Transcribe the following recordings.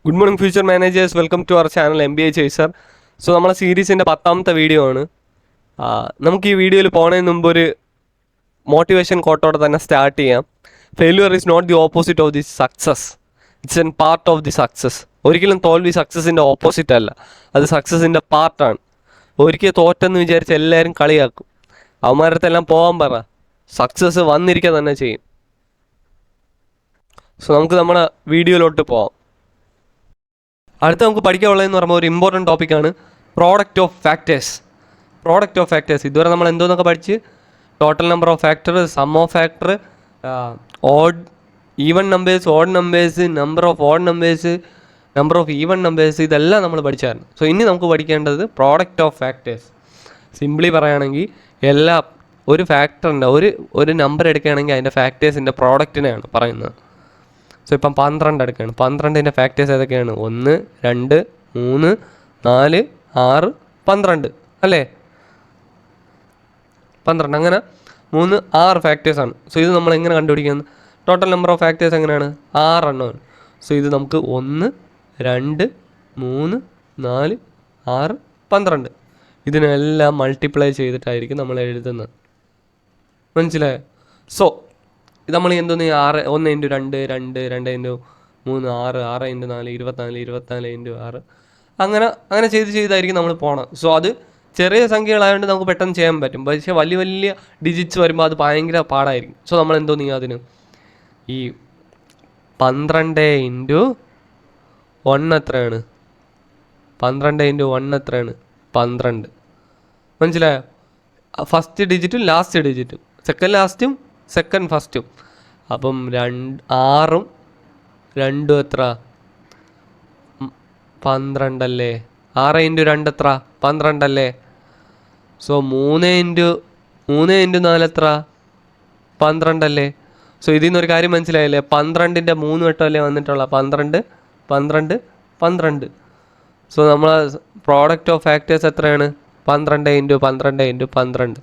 Good morning future managers, welcome to our channel MBA chaser. So നമ്മളെ സീരീസിൻ്റെ 10ാമത്തെ video ആണ്. നമുക്ക് ഈ വീഡിയോയിൽ പോകുന്നതിന് മുമ്പ് ഒരു മോട്ടിവേഷൻ കോട്ടോടെ തന്നെ സ്റ്റാർട്ട് ചെയ്യാം. Failure is not the opposite of the success, it's an part of the success. ഒരിക്കലും തോൽവി സക്സസിൻ്റെ ഓപ്പോസിറ്റ് അല്ല, അത് സക്സസിൻ്റെ പാർട്ടാണ്. ഒരിക്കൽ തോറ്റെന്ന് വിചാരിച്ച് എല്ലാവരും കളിയാക്കും. അവന്മാരടുത്തെല്ലാം പോകാൻ പറ, സക്സസ് വന്നിരിക്കുക തന്നെ ചെയ്യും. സോ നമുക്ക് നമ്മുടെ വീഡിയോയിലോട്ട് പോകാം. അടുത്ത നമുക്ക് പഠിക്കാനുള്ളതെന്ന് പറയുമ്പോൾ ഒരു ഇമ്പോർട്ടൻറ്റ് ടോപ്പിക്കാണ് product of factors. Product of factors ഇതുവരെ നമ്മൾ എന്തോന്നൊക്കെ പഠിച്ച്, total number of factor, sum of factor, odd even numbers, odd numbers, number of odd numbers, number of even numbers, ഇതെല്ലാം നമ്മൾ പഠിച്ചായിരുന്നു. സോ ഇനി നമുക്ക് പഠിക്കേണ്ടത് പ്രോഡക്റ്റ് ഓഫ് ഫാക്ടേഴ്സ്. സിംപ്ലി പറയുകയാണെങ്കിൽ ഒരു ഫാക്ടറിൻ്റെ ഒരു നമ്പർ എടുക്കുകയാണെങ്കിൽ അതിൻ്റെ ഫാക്ടേഴ്സിൻ്റെ പ്രോഡക്റ്റിനെയാണ് പറയുന്നത്. സോ ഇപ്പം 12 എടുക്കുകയാണ്. 12ൻ്റെ ഫാക്ടേഴ്സ് ഏതൊക്കെയാണ്? 1, 2, 3, 4, 6, 12 അല്ലേ? 12 അങ്ങനെ 3, 6 ഫാക്ടേഴ്സാണ്. സോ ഇത് നമ്മൾ എങ്ങനെ കണ്ടുപിടിക്കുന്നത്? ടോട്ടൽ നമ്പർ ഓഫ് ഫാക്ടേഴ്സ് എങ്ങനെയാണ്? 6 എണ്ണമാണ്. സോ ഇത് നമുക്ക് 1, 2, 3, 4, 6, 12 ഇതിനെല്ലാം മൾട്ടിപ്ലൈ ചെയ്തിട്ടായിരിക്കും നമ്മൾ എഴുതുന്നത്. മനസ്സിലായോ? സോ ഇത് നമ്മൾ എന്തോന്ന് 6, 1 × 2, 2, 2 × 3, 6, 6 × 4, 24, 24 × 6 അങ്ങനെ ചെയ്തായിരിക്കും നമ്മൾ പോകണം. സോ അത് ചെറിയ സംഖ്യകളായതുകൊണ്ട് നമുക്ക് പെട്ടെന്ന് ചെയ്യാൻ പറ്റും. പക്ഷേ വലിയ വലിയ ഡിജിറ്റ്സ് വരുമ്പോൾ അത് ഭയങ്കര പാടായിരിക്കും. സോ നമ്മൾ എന്തോന്ന് അതിന് ഈ 12 × 1 എത്രയാണ്? 12 × 1 എത്രയാണ്? 12. മനസ്സിലായോ? ഫസ്റ്റ് ഡിജിറ്റും ലാസ്റ്റ് ഡിജിറ്റും, സെക്കൻഡ് ലാസ്റ്റും സെക്കൻഡ് ഫസ്റ്റും. അപ്പം 6ഉം 2ഉം എത്ര? 12 അല്ലേ? 6 × 2 എത്ര? 12 അല്ലേ? സോ 3 × 4 എത്ര? 12 അല്ലേ? സോ ഇതിൽ നിന്നൊരു കാര്യം മനസ്സിലായല്ലേ? 12ൻ്റെ 3 വട്ടമല്ലേ വന്നിട്ടുള്ള? 12, 12, 12. സോ നമ്മളെ പ്രോഡക്റ്റ് ഓഫ് ഫാക്ടേഴ്സ് എത്രയാണ്? 12 × 12 × 12.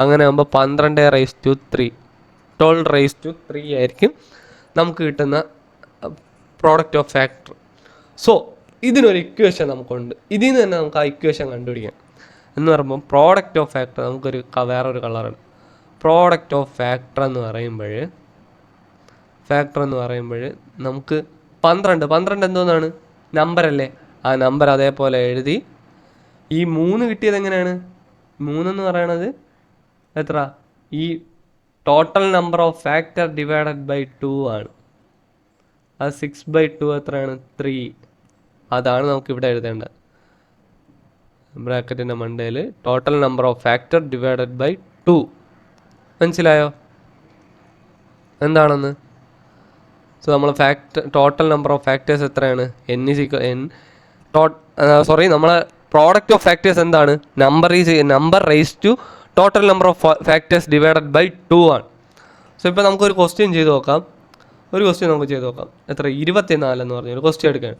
അങ്ങനെ ആകുമ്പോൾ 12⁻3, 12⁻3 ആയിരിക്കും നമുക്ക് കിട്ടുന്ന പ്രോഡക്റ്റ് ഓഫ് ഫാക്ടർ. സോ ഇതിനൊരു ഇക്വേഷൻ നമുക്കുണ്ട്. ഇതിൽ നിന്ന് തന്നെ നമുക്ക് ആ ഇക്വേഷൻ കണ്ടുപിടിക്കാം. എന്ന് പറയുമ്പോൾ പ്രോഡക്റ്റ് ഓഫ് ഫാക്ടർ നമുക്കൊരു വേറൊരു കളറാണ്. പ്രോഡക്റ്റ് ഓഫ് ഫാക്ടർ എന്ന് പറയുമ്പോൾ നമുക്ക് 12 എന്തോന്നാണ്? നമ്പറല്ലേ? ആ നമ്പർ അതേപോലെ എഴുതി. ഈ 3 കിട്ടിയത് എങ്ങനെയാണ്? 3 എന്ന് പറയണത് എത്ര? ഈ total number of factor divided by 2 ആണ്. അത് 6/2 എത്രയാണ്? 3. അതാണ് നമുക്കിവിടെ എഴുതേണ്ടത്. ബ്രാക്കറ്റിൻ്റെ മണ്ടയിൽ total number of factor divided by 2. മനസ്സിലായോ എന്താണെന്ന്? സോ നമ്മൾ ടോട്ടൽ നമ്പർ ഓഫ് ഫാക്ടേഴ്സ് എത്രയാണ്? നമ്മളെ പ്രോഡക്റ്റ് ഓഫ് ഫാക്ടേഴ്സ് എന്താണ്? Number raise to total number of factors divided by 2 ആണ്. സോ ഇപ്പോൾ നമുക്കൊരു ക്വസ്റ്റ്യൻ ചെയ്ത് നോക്കാം. എത്ര? 24 എന്ന് പറഞ്ഞൊരു ക്വസ്റ്റ്യൻ എടുക്കുകയാണ്.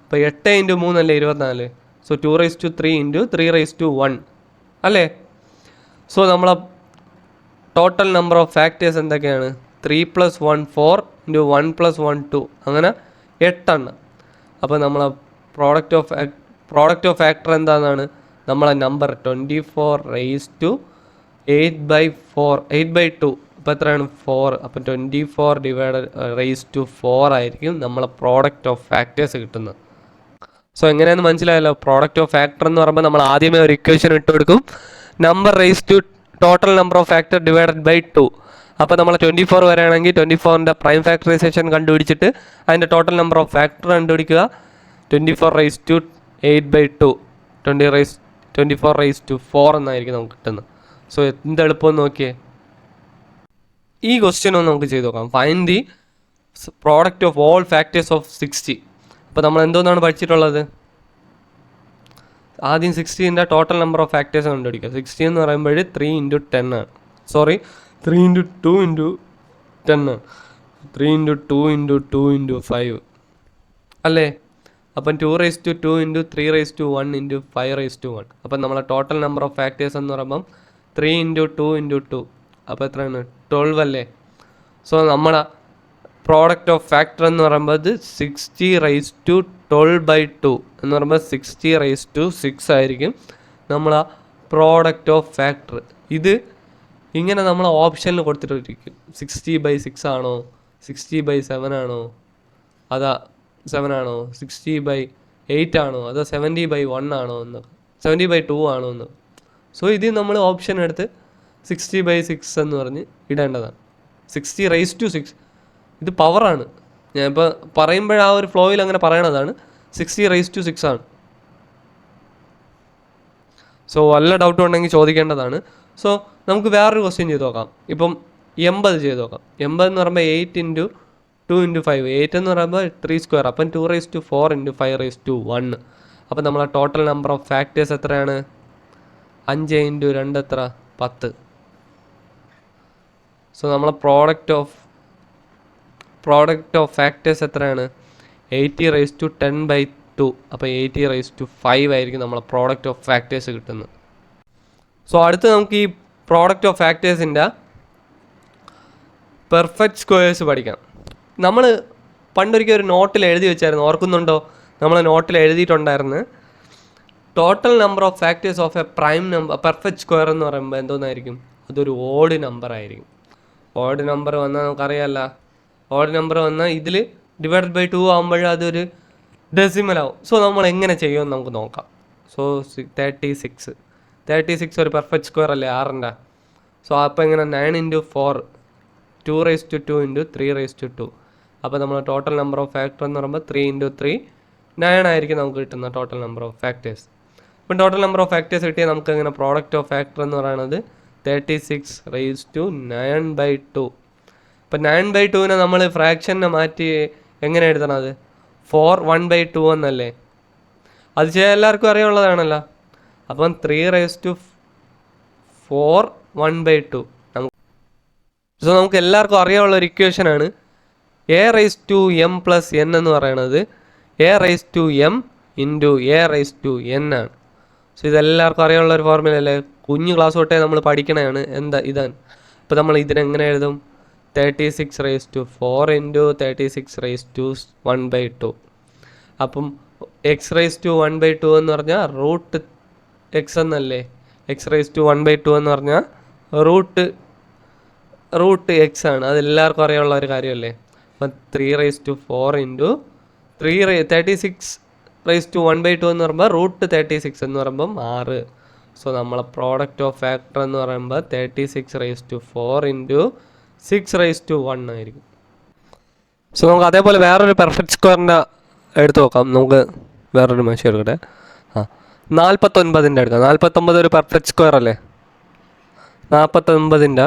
അപ്പോൾ 8 × 3 അല്ലേ 24? സോ 2⁻3 × 3⁻1 അല്ലേ? സോ നമ്മളെ ടോട്ടൽ നമ്പർ ഓഫ് ഫാക്ടേഴ്സ് എന്തൊക്കെയാണ്? 3 + 1 4 × 1 + 1 2 അങ്ങനെ 8 എണ്ണം. അപ്പോൾ നമ്മളെ പ്രോഡക്റ്റ് ഓഫ് ഫാക്ടർ എന്താണെന്നാണ്? നമ്മളെ നമ്പർ 24⁻8/4 8/2. അപ്പോൾ എത്രയാണ്? 4. അപ്പോൾ 24⁻4 ആയിരിക്കും നമ്മളെ പ്രോഡക്റ്റ് ഓഫ് ഫാക്ടേഴ്സ് കിട്ടുന്നത്. സോ എങ്ങനെയാണെന്ന് മനസ്സിലായല്ലോ? പ്രോഡക്റ്റ് ഓഫ് ഫാക്ടർ എന്ന് പറയുമ്പോൾ നമ്മൾ ആദ്യമേ ഒരു ഇക്വേഷൻ ഇട്ട് കൊടുക്കും. Number raise to total number of factor divided by 2. അപ്പോൾ നമ്മൾ 24 വരെയാണെങ്കിൽ 24ൻ്റെ പ്രൈം ഫാക്ടറൈസേഷൻ കണ്ടുപിടിച്ചിട്ട് അതിൻ്റെ ടോട്ടൽ നമ്പർ ഓഫ് ഫാക്ടർ കണ്ടുപിടിക്കുക. 24⁻8/2 24⁻4 എന്നായിരിക്കും നമുക്ക് കിട്ടുന്നത്. സോ എന്ത് എളുപ്പമെന്ന് നോക്കിയേ. ഈ ക്വസ്റ്റ്യൻ ഒന്ന് നമുക്ക് ചെയ്ത് നോക്കാം. Find the product of all factors of 60. അപ്പോൾ നമ്മൾ എന്തോന്നാണ് പഠിച്ചിട്ടുള്ളത്? ആദ്യം 60ൻ്റെ ടോട്ടൽ നമ്പർ ഓഫ് ഫാക്ടേഴ്സ് കണ്ടുപിടിക്കുക. 60 എന്ന് പറയുമ്പോൾ 3 × 10 ആണ്. 3 × 2 × 10 ആണ്. 3 × 2 × 2 × 5 അല്ലേ? അപ്പം 2⁻2 × 3⁻1 × 5⁻1. അപ്പം നമ്മളെ ടോട്ടൽ നമ്പർ ഓഫ് ഫാക്ടേഴ്സ് എന്ന് പറയുമ്പം 3 × 2 × 2. അപ്പോൾ എത്രയാണ്? 12 അല്ലേ? സോ നമ്മളെ പ്രോഡക്റ്റ് ഓഫ് ഫാക്ടർ എന്ന് പറയുമ്പോൾ 60⁻2 12/2 എന്ന് പറയുമ്പോൾ 60⁻6 ആയിരിക്കും നമ്മളെ പ്രോഡക്റ്റ് ഓഫ് ഫാക്ടർ. ഇത് ഇങ്ങനെ നമ്മൾ ഓപ്ഷനിൽ കൊടുത്തിട്ടിരിക്കും. 60/6 ആണോ, 60/7 ആണോ, അതാ 7 ആണോ, 60/8 ആണോ, അതോ 70/1 ആണോ എന്ന്, 70/2 ആണോ എന്ന്. സോ ഇത് നമ്മൾ ഓപ്ഷൻ എടുത്ത് 60/6 എന്ന് പറഞ്ഞ് ഇടേണ്ടതാണ്. 60⁻6 ഇത് പവറാണ്. ഞാനിപ്പോൾ പറയുമ്പോൾ ആ ഒരു ഫ്ലോയിൽ അങ്ങനെ പറയണതാണ്. 60⁻6 ആണ്. സോ വല്ല ഡൗട്ടും ഉണ്ടെങ്കിൽ ചോദിക്കേണ്ടതാണ്. സോ നമുക്ക് വേറൊരു ക്വസ്റ്റ്യൻ ചെയ്ത് നോക്കാം. ഇപ്പം 80 ചെയ്ത് നോക്കാം. 80 എന്ന് പറയുമ്പോൾ 8 × 2 × 5. 8 എന്ന് പറയുമ്പോൾ 3². അപ്പം 2⁴ × 5⁻1. അപ്പം നമ്മളെ ടോട്ടൽ നമ്പർ ഓഫ് ഫാക്ടേഴ്സ് എത്രയാണ്? 5 × 2 എത്ര? 10. സോ നമ്മളെ പ്രോഡക്റ്റ് ഓഫ് ഫാക്ടേഴ്സ് എത്രയാണ്? 80⁻10/2. അപ്പോൾ 80⁻5 ആയിരിക്കും നമ്മളെ പ്രോഡക്റ്റ് ഓഫ് ഫാക്ടേഴ്സ് കിട്ടുന്നത്. സോ അടുത്ത് നമുക്ക് ഈ പ്രോഡക്റ്റ് ഓഫ് ഫാക്ടേഴ്സിൻ്റെ പെർഫെക്റ്റ് സ്ക്വയേഴ്സ് പഠിക്കാം. നമ്മൾ പണ്ടൊരിക്കൽ ഒരു നോട്ടിൽ എഴുതി വെച്ചായിരുന്നു, ഓർക്കുന്നുണ്ടോ? നമ്മൾ നോട്ടിൽ എഴുതിയിട്ടുണ്ടായിരുന്നു total number of factors of a prime number perfect square എന്ന് പറയുമ്പോൾ എന്തോന്നായിരിക്കും? അതൊരു ഓഡ് നമ്പർ ആയിരിക്കും. ഓഡ് നമ്പർ വന്നാൽ നമുക്കറിയാമല്ല, ഓഡ് നമ്പർ വന്നാൽ ഇതിൽ ÷ 2 ആകുമ്പോൾ അതൊരു ഡെസിമൽ ആവും. സോ നമ്മൾ എങ്ങനെ ചെയ്യുമെന്ന് നമുക്ക് നോക്കാം. സോ 36 ഒരു പെർഫെക്റ്റ് സ്ക്വയർ അല്ലേ, 6ൻ്റെ. സോ അപ്പോൾ എങ്ങനെ? 9 × 4 2⁻2 × 3⁻2. അപ്പോൾ നമ്മൾ ടോട്ടൽ നമ്പർ ഓഫ് ഫാക്ടർ എന്ന് പറയുമ്പോൾ 3 × 3 9 ആയിരിക്കും നമുക്ക് കിട്ടുന്ന ടോട്ടൽ നമ്പർ ഓഫ് ഫാക്ടേഴ്സ്. ഇപ്പം ടോട്ടൽ നമ്പർ ഓഫ് ഫാക്ടേഴ്സ് കിട്ടിയാൽ നമുക്ക് എങ്ങനെ പ്രോഡക്റ്റ് ഓഫ് ഫാക്ടർ എന്ന് പറയുന്നത് 36⁻9/2. ഇപ്പം 9/2 നമ്മൾ ഫ്രാക്ഷനെ മാറ്റി എങ്ങനെ എഴുതണത്? 4 എന്നല്ലേ? അത് ചെയ്യാൻ എല്ലാവർക്കും അറിയാനുള്ളതാണല്ലോ. അപ്പം 3⁻4 1/2. സോ നമുക്ക് എല്ലാവർക്കും അറിയാനുള്ള ഒരു ഇക്വേഷനാണ് a⁻m + n എന്ന് പറയുന്നത് a⁻m × a⁻n ആണ്. സോ ഇതെല്ലാവർക്കും അറിയാനുള്ള ഒരു ഫോർമുല അല്ലേ? കുഞ്ഞു ക്ലാസ് തൊട്ടേ നമ്മൾ പഠിക്കണതാണ്. ഇതാണ്. അപ്പോൾ നമ്മൾ ഇതിനെങ്ങനെ എഴുതും? 36⁻4 × 36⁻1/2. അപ്പം x⁻1/2 എന്ന് പറഞ്ഞാൽ √x എന്നല്ലേ? x⁻1/2 എന്ന് പറഞ്ഞാൽ √x ആണ്. അതെല്ലാവർക്കും അറിയാനുള്ള ഒരു കാര്യമല്ലേ? അപ്പം 3⁻4 × 36⁻1/2 എന്ന് പറയുമ്പോൾ √36 എന്ന് പറയുമ്പം 6. സോ നമ്മളെ പ്രോഡക്റ്റ് ഓഫ് ഫാക്ടർ എന്ന് പറയുമ്പോൾ 36⁻4 × 6⁻1 ആയിരിക്കും. സോ നമുക്ക് അതേപോലെ വേറൊരു പെർഫെക്റ്റ് സ്ക്വയറിൻ്റെ എടുത്ത് നോക്കാം. നമുക്ക് വേറൊരു മെഷർ എടുക്കട്ടെ. 49ൻ്റെ എടുക്കാം. 49 ഒരു പെർഫെക്റ്റ് സ്ക്വയർ അല്ലേ? 49ൻ്റെ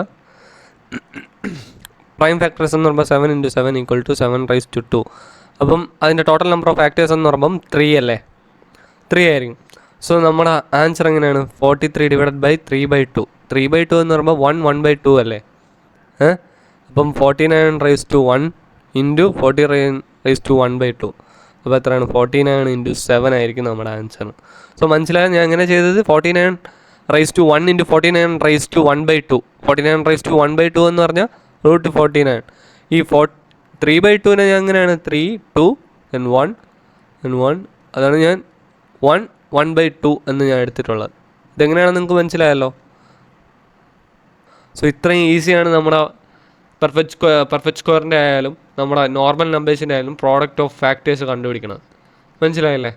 പ്രൈം ഫാക്ടേഴ്സ് എന്ന് പറയുമ്പോൾ 7 × 7 = 7⁻2. അപ്പം അതിൻ്റെ ടോട്ടൽ നമ്പർ ഓഫ് ഫാക്ടേഴ്സ് എന്ന് പറയുമ്പം 3 അല്ലേ? 3 ആയിരിക്കും. സോ നമ്മുടെ ആൻസർ എങ്ങനെയാണ്? 43/3/2. 3/2 എന്ന് പറയുമ്പോൾ 1/2 അല്ലേ? അപ്പം 49⁻1 × 40⁻1/2. അപ്പോൾ എത്രയാണ്? 49 × 7 ആയിരിക്കും നമ്മുടെ ആൻസർ. സോ മനസ്സിലായാൽ ഞാൻ എങ്ങനെ ചെയ്തത്? 49⁻1 × 49⁻1/2. 49⁻1/2 എന്ന് പറഞ്ഞാൽ √49. ഈ 3/2 ഞാൻ എങ്ങനെയാണ്? 3 2 then 1 then 1. അതാണ് ഞാൻ 1/2 എന്ന് ഞാൻ എടുത്തിട്ടുള്ളത്. ഇതെങ്ങനെയാണെന്ന് നിങ്ങൾക്ക് മനസ്സിലായല്ലോ. സോ ഇത്രയും ഈസിയാണ് നമ്മുടെ പെർഫെക്റ്റ് സ്ക്വയറിൻ്റെ ആയാലും നമ്മുടെ നോർമൽ നമ്പേഴ്സിൻ്റെ ആയാലും പ്രോഡക്റ്റ് ഓഫ് ഫാക്ടേഴ്സ് കണ്ടുപിടിക്കണം. മനസ്സിലായല്ലേ?